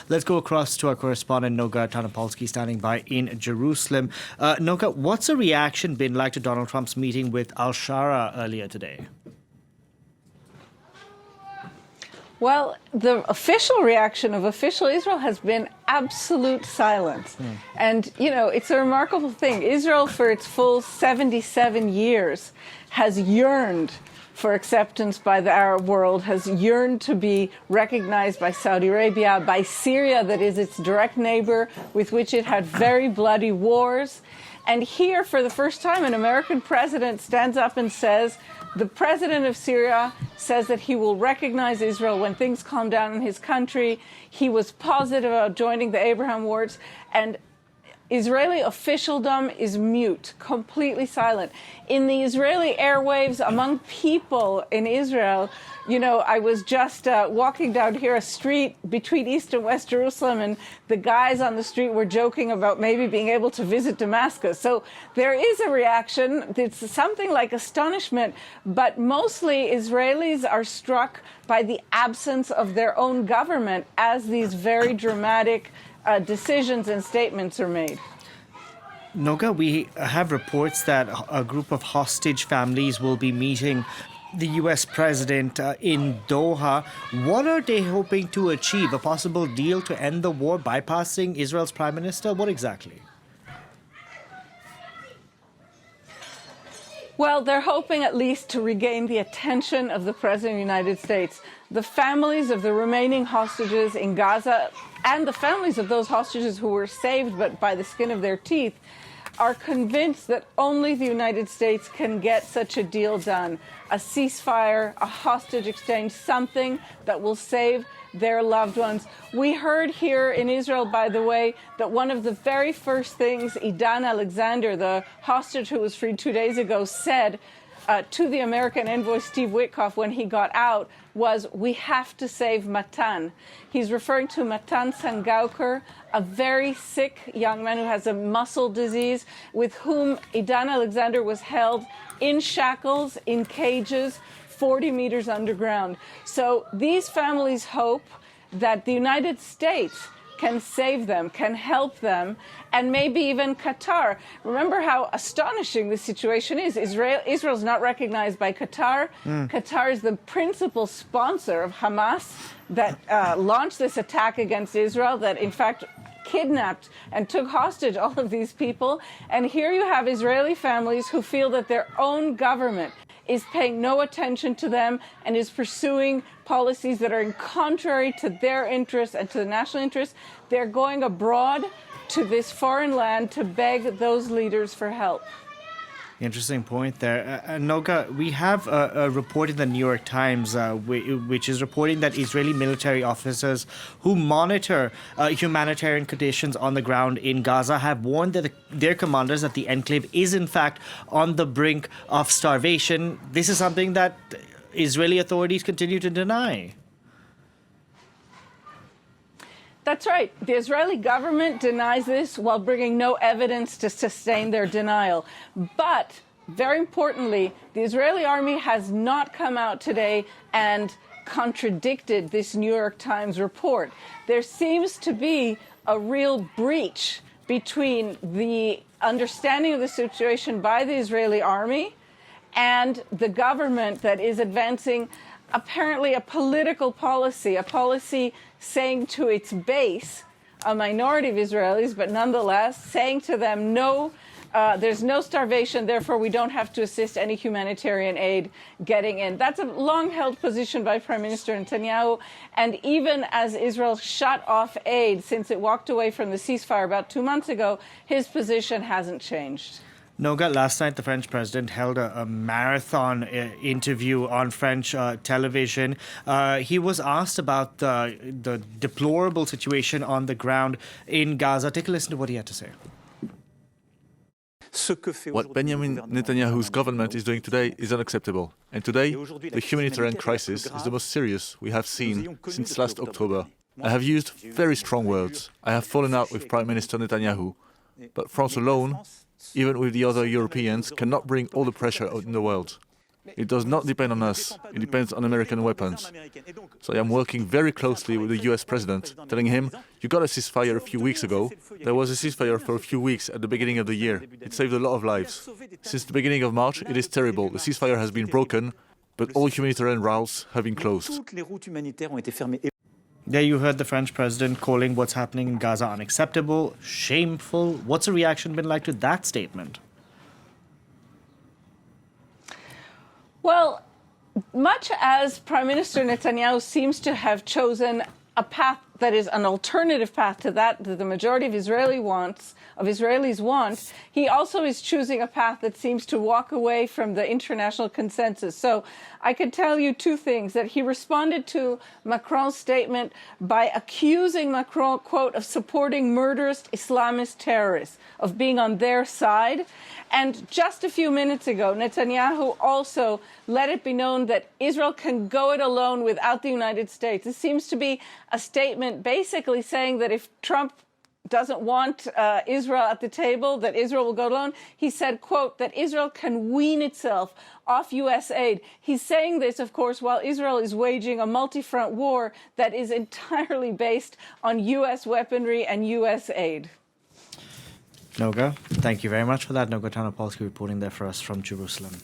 Let's go across to our correspondent, Noga Tarnopolsky, standing by in Jerusalem. Noga, what's the reaction been like to Donald Trump's meeting with al-Sharaa earlier today? Well, the official reaction of official Israel has been absolute silence. And, you know, it's a remarkable thing. Israel, for its full 77 years, has yearned for acceptance by the Arab world, has yearned to be recognized by Saudi Arabia, by Syria, that is its direct neighbor, with which it had very bloody wars. And here, for the first time, an American president stands up and says, the president of Syria says that he will recognize Israel when things calm down in his country. He was positive about joining the Abraham Accords, and Israeli officialdom is mute, completely silent. In the Israeli airwaves, among people in Israel, you know, I was just walking down here a street between East and West Jerusalem, and the guys on the street were joking about maybe being able to visit Damascus. So there is a reaction. It's something like astonishment, but mostly Israelis are struck by the absence of their own government as these very dramatic decisions and statements are made. Noga, we have reports that a group of hostage families will be meeting the U.S. president in Doha. What are they hoping to achieve? A possible deal to end the war, bypassing Israel's prime minister? What exactly? Well, they're hoping at least to regain the attention of the President of the United States. The families of the remaining hostages in Gaza and the families of those hostages who were saved but by the skin of their teeth are convinced that only the United States can get such a deal done. A ceasefire, a hostage exchange, something that will save their loved ones. We heard here in Israel, by the way, that one of the very first things Idan Alexander, the hostage who was freed 2 days ago, said to the American envoy Steve Witkoff when he got out was, we have to save Matan. He's referring to Matan Sangauker, a very sick young man who has a muscle disease, with whom Idan Alexander was held in shackles, in cages, 40 meters underground. So these families hope that the United States can save them, can help them, and maybe even Qatar. Remember how astonishing this situation is. Israel's not recognized by Qatar. Qatar is the principal sponsor of Hamas that launched this attack against Israel, that in fact kidnapped and took hostage all of these people. And here you have Israeli families who feel that their own government is paying no attention to them and is pursuing policies that are in contrary to their interests and to the national interests. They're going abroad to this foreign land to beg those leaders for help. Interesting point there. Noga, we have a report in the New York Times which is reporting that Israeli military officers who monitor humanitarian conditions on the ground in Gaza have warned their commanders that the enclave is in fact on the brink of starvation. This is something that Israeli authorities continue to deny. That's right. The Israeli government denies this while bringing no evidence to sustain their denial. But, very importantly, the Israeli army has not come out today and contradicted this New York Times report. There seems to be a real breach between the understanding of the situation by the Israeli army and the government that is advancing apparently a political policy, a policy saying to its base, a minority of Israelis, but nonetheless, saying to them, no, there's no starvation, therefore we don't have to assist any humanitarian aid getting in. That's a long-held position by Prime Minister Netanyahu, and even as Israel shut off aid since it walked away from the ceasefire about 2 months ago, his position hasn't changed. Noga, last night the French president held a marathon interview on French television. He was asked about the deplorable situation on the ground in Gaza. Take a listen to what he had to say. What Benjamin Netanyahu's government is doing today is unacceptable. And today, the humanitarian crisis is the most serious we have seen since last October. I have used very strong words. I have fallen out with Prime Minister Netanyahu. But France alone, even with the other Europeans, cannot bring all the pressure out in the world. It does not depend on us. It depends on American weapons. So I am working very closely with the US president, telling him, you got a ceasefire a few weeks ago. There was a ceasefire for a few weeks at the beginning of the year. It saved a lot of lives. Since the beginning of March, it is terrible. The ceasefire has been broken, but all humanitarian routes have been closed. There you heard the French president calling what's happening in Gaza unacceptable, shameful. What's the reaction been like to that statement? Well, much as Prime Minister Netanyahu seems to have chosen a path that is an alternative path to that the majority of Israelis want, he also is choosing a path that seems to walk away from the international consensus. So I could tell you two things, that he responded to Macron's statement by accusing Macron, quote, of supporting murderous Islamist terrorists, of being on their side. And just a few minutes ago, Netanyahu also let it be known that Israel can go it alone without the United States. This seems to be a statement basically saying that if Trump doesn't want Israel at the table, that Israel will go alone. He said, quote, that Israel can wean itself off U.S. aid. He's saying this, of course, while Israel is waging a multi-front war that is entirely based on U.S. weaponry and U.S. aid. Noga, thank you very much for that. Noga Tarnopolsky reporting there for us from Jerusalem.